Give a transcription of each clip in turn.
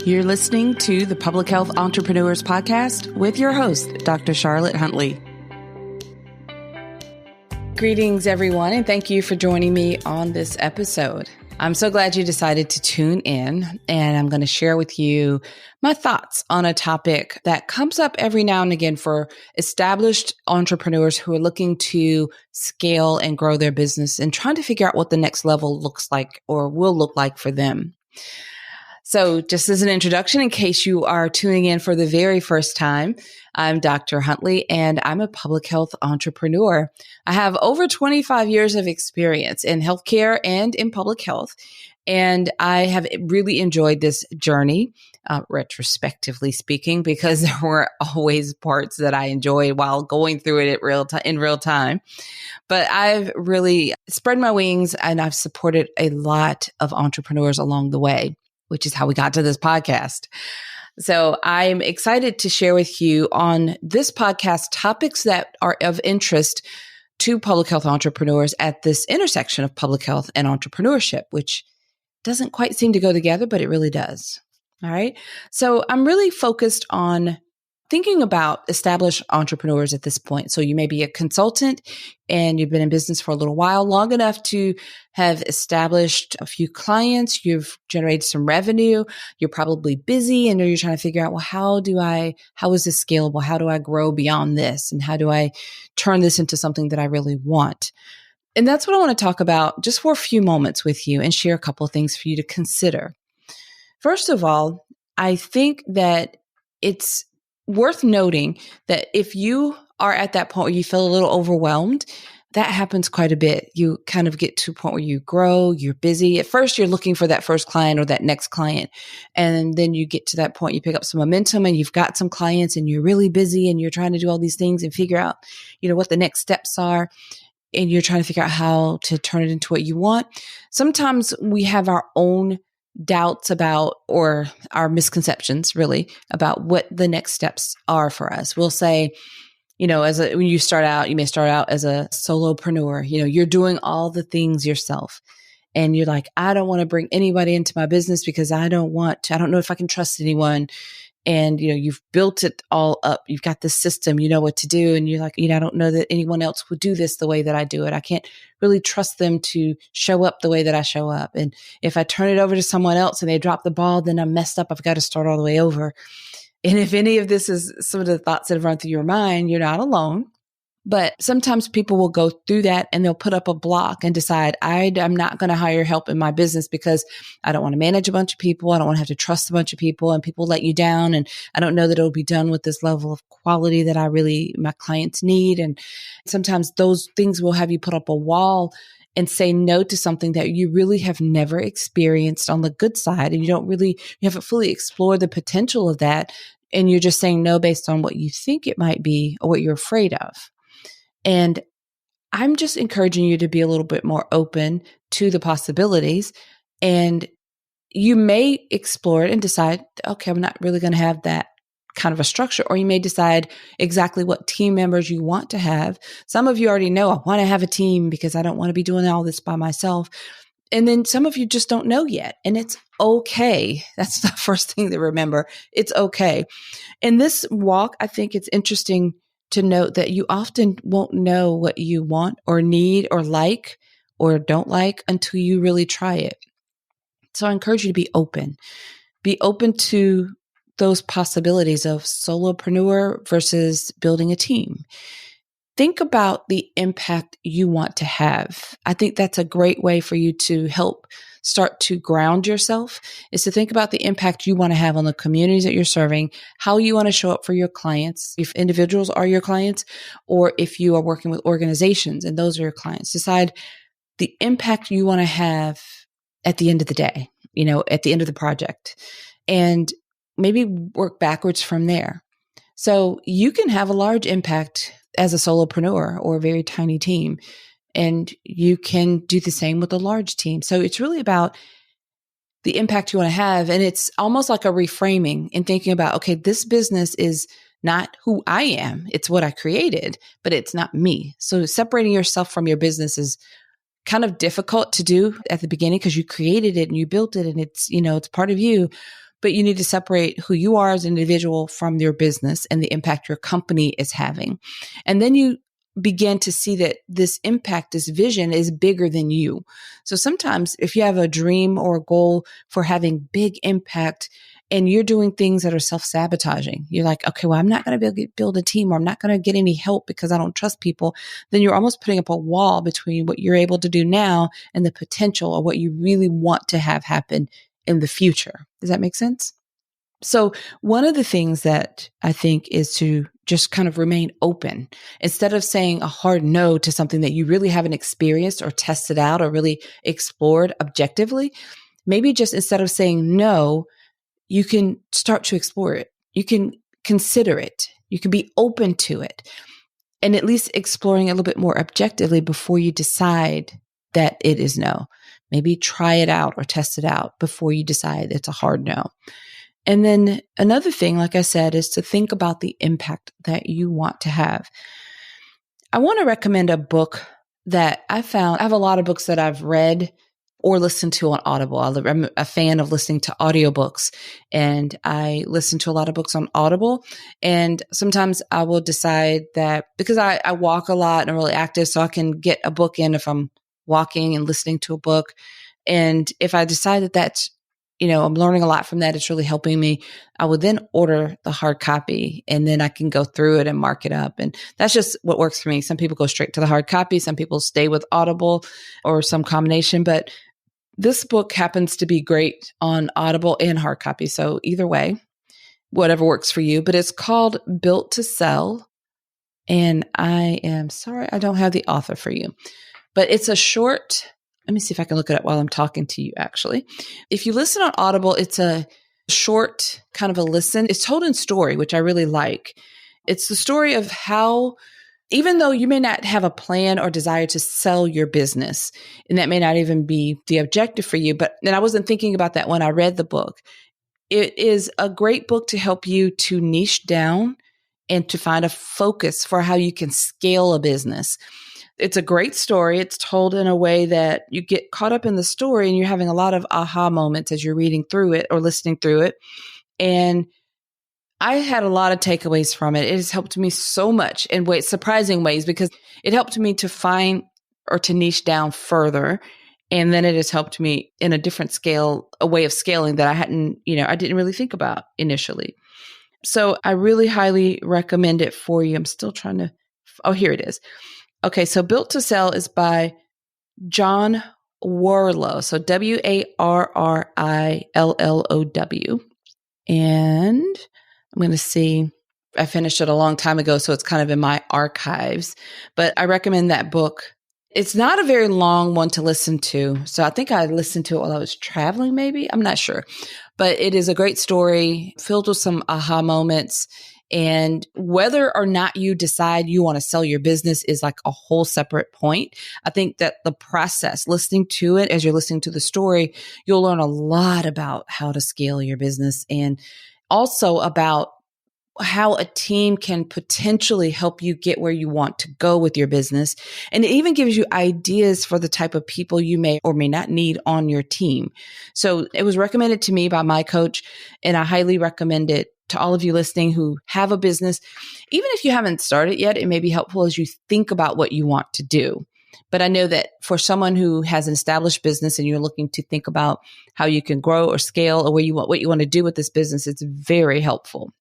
You're listening to the Public Health Entrepreneurs Podcast with your host, Dr. Charlotte Huntley. Greetings, everyone, and thank you for joining me on this episode. I'm so glad you decided to tune in, and I'm going to share with you my thoughts on a topic that comes up every now and again for established entrepreneurs who are looking to scale and grow their business and trying to figure out what the next level looks like or will look like for them. So just as an introduction, in case you are tuning in for the very first time, I'm Dr. Huntley, and I'm a public health entrepreneur. I have over 25 years of experience in healthcare and in public health, and I have really enjoyed this journey, retrospectively speaking, because there were always parts that I enjoyed while going through it in real time. But I've really spread my wings, and I've supported a lot of entrepreneurs along the way, which is how we got to this podcast. So I'm excited to share with you on this podcast topics that are of interest to public health entrepreneurs at this intersection of public health and entrepreneurship, which doesn't quite seem to go together, but it really does. All right. So I'm really focused on thinking about established entrepreneurs at this point. So you may be a consultant and you've been in business for a little while, long enough to have established a few clients. You've generated some revenue. You're probably busy and you're trying to figure out, well, how is this scalable? How do I grow beyond this? And how do I turn this into something that I really want? And that's what I want to talk about just for a few moments with you and share a couple of things for you to consider. First of all, I think that it's worth noting that if you are at that point where you feel a little overwhelmed, that happens quite a bit. You kind of get to a point where you grow, you're busy. At first, you're looking for that first client or that next client. And then you get to that point, you pick up some momentum and you've got some clients and you're really busy and you're trying to do all these things and figure out, what the next steps are. And you're trying to figure out how to turn it into what you want. Sometimes we have our own doubts about, or our misconceptions really, about what the next steps are for us. We'll say, when you start out, you may start out as a solopreneur, you're doing all the things yourself. And you're like, I don't want to bring anybody into my business because I don't know if I can trust anyone. And, you've built it all up. You've got the system, you know what to do. And you're like, I don't know that anyone else would do this the way that I do it. I can't really trust them to show up the way that I show up. And if I turn it over to someone else and they drop the ball, then I'm messed up. I've got to start all the way over. And if any of this is some of the thoughts that have run through your mind, you're not alone. But sometimes people will go through that and they'll put up a block and decide, I'm not going to hire help in my business because I don't want to manage a bunch of people. I don't want to have to trust a bunch of people and people let you down. And I don't know that it'll be done with this level of quality that my clients need. And sometimes those things will have you put up a wall and say no to something that you really have never experienced on the good side. And you haven't fully explored the potential of that. And you're just saying no based on what you think it might be or what you're afraid of. And I'm just encouraging you to be a little bit more open to the possibilities. And you may explore it and decide, okay, I'm not really going to have that kind of a structure. Or you may decide exactly what team members you want to have. Some of you already know, I want to have a team because I don't want to be doing all this by myself. And then some of you just don't know yet. And it's okay. That's the first thing to remember. It's okay. In this walk, I think it's interesting to note that you often won't know what you want or need or like or don't like until you really try it. So I encourage you to be open. Be open to those possibilities of solopreneur versus building a team. Think about the impact you want to have. I think that's a great way for you to help start to ground yourself, is to think about the impact you want to have on the communities that you're serving, how you want to show up for your clients, if individuals are your clients, or if you are working with organizations and those are your clients. Decide the impact you want to have at the end of the day, at the end of the project, and maybe work backwards from there. So you can have a large impact as a solopreneur or a very tiny team. And you can do the same with a large team. So it's really about the impact you want to have. And it's almost like a reframing and thinking about, okay, this business is not who I am. It's what I created, but it's not me. So separating yourself from your business is kind of difficult to do at the beginning because you created it and you built it and it's, it's part of you. but you need to separate who you are as an individual from your business and the impact your company is having. And then you begin to see that this impact, this vision is bigger than you. So sometimes if you have a dream or a goal for having big impact and you're doing things that are self-sabotaging, you're like, okay, well, I'm not going to be able to build a team, or I'm not going to get any help because I don't trust people. Then you're almost putting up a wall between what you're able to do now and the potential of what you really want to have happen in the future. Does that make sense? So one of the things that I think is to just kind of remain open instead of saying a hard no to something that you really haven't experienced or tested out or really explored objectively. Maybe just instead of saying no, you can start to explore it. You can consider it. You can be open to it, and at least exploring a little bit more objectively before you decide that it is no. Maybe try it out or test it out before you decide it's a hard no. And then another thing, like I said, is to think about the impact that you want to have. I want to recommend a book that I found. I have a lot of books that I've read or listened to on Audible. I'm a fan of listening to audiobooks, and I listen to a lot of books on Audible. And sometimes I will decide that because I walk a lot and I'm really active, so I can get a book in if I'm walking and listening to a book. And if I decide that that's, I'm learning a lot from that, it's really helping me, I would then order the hard copy, and then I can go through it and mark it up. And that's just what works for me. Some people go straight to the hard copy. Some people stay with Audible or some combination. But this book happens to be great on Audible and hard copy. So either way, whatever works for you. But it's called Built to Sell. And I am sorry, I don't have the author for you. But it's a short, let me see if I can look it up while I'm talking to you, actually. If you listen on Audible, it's a short kind of a listen. It's told in story, which I really like. It's the story of how, even though you may not have a plan or desire to sell your business, and that may not even be the objective for you, but then I wasn't thinking about that when I read the book. It is a great book to help you to niche down and to find a focus for how you can scale a business. It's a great story. It's told in a way that you get caught up in the story and you're having a lot of aha moments as you're reading through it or listening through it. And I had a lot of takeaways from it. It has helped me so much in surprising ways, because it helped me to find or to niche down further. And then it has helped me in a different scale, a way of scaling that I didn't really think about initially. So I really highly recommend it for you. I'm still trying to, here it is. Okay, so Built to Sell is by John Warlow. So Warrillow. And I'm going to see, I finished it a long time ago, so it's kind of in my archives. But I recommend that book. It's not a very long one to listen to. So I think I listened to it while I was traveling, maybe. I'm not sure. But it is a great story filled with some aha moments. And whether or not you decide you want to sell your business is like a whole separate point. I think that the process, listening to it as you're listening to the story, you'll learn a lot about how to scale your business, and also about how a team can potentially help you get where you want to go with your business. And it even gives you ideas for the type of people you may or may not need on your team. So it was recommended to me by my coach, and I highly recommend it to all of you listening who have a business. Even if you haven't started yet, it may be helpful as you think about what you want to do. But I know that for someone who has an established business and you're looking to think about how you can grow or scale or what you want to do with this business, it's very helpful.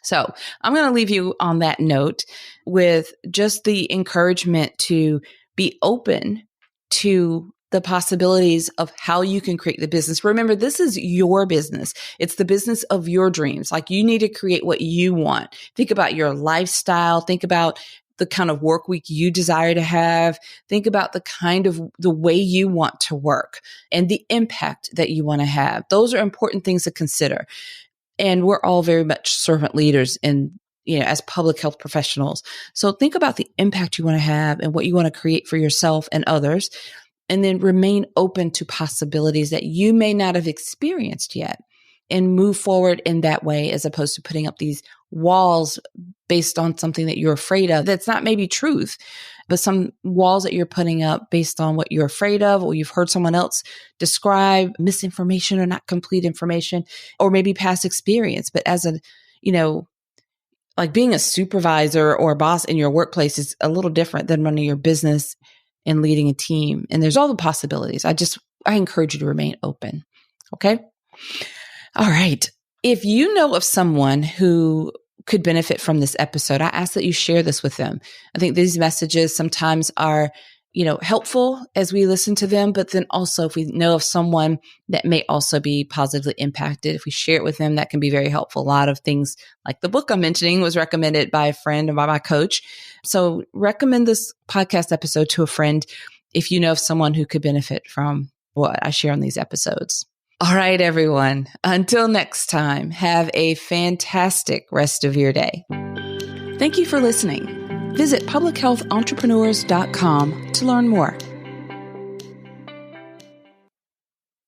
So I'm going to leave you on that note with just the encouragement to be open to the possibilities of how you can create the business. Remember, this is your business. It's the business of your dreams. Like, you need to create what you want. Think about your lifestyle. Think about the kind of work week you desire to have. Think about the way you want to work and the impact that you want to have. Those are important things to consider. And we're all very much servant leaders as public health professionals. So think about the impact you want to have and what you want to create for yourself and others. And then remain open to possibilities that you may not have experienced yet, and move forward in that way, as opposed to putting up these walls based on something that you're afraid of. That's not maybe truth, but some walls that you're putting up based on what you're afraid of, or you've heard someone else describe misinformation or not complete information, or maybe past experience. But as a, like being a supervisor or a boss in your workplace is a little different than running your business and leading a team. And there's all the possibilities. I encourage you to remain open. Okay. All right. If you know of someone who could benefit from this episode, I ask that you share this with them. I think these messages sometimes are, helpful as we listen to them, but then also if we know of someone that may also be positively impacted, if we share it with them, that can be very helpful. A lot of things like the book I'm mentioning was recommended by a friend and by my coach. So recommend this podcast episode to a friend if you know of someone who could benefit from what I share on these episodes. All right, everyone. Until next time, have a fantastic rest of your day. Thank you for listening. Visit publichealthentrepreneurs.com to learn more.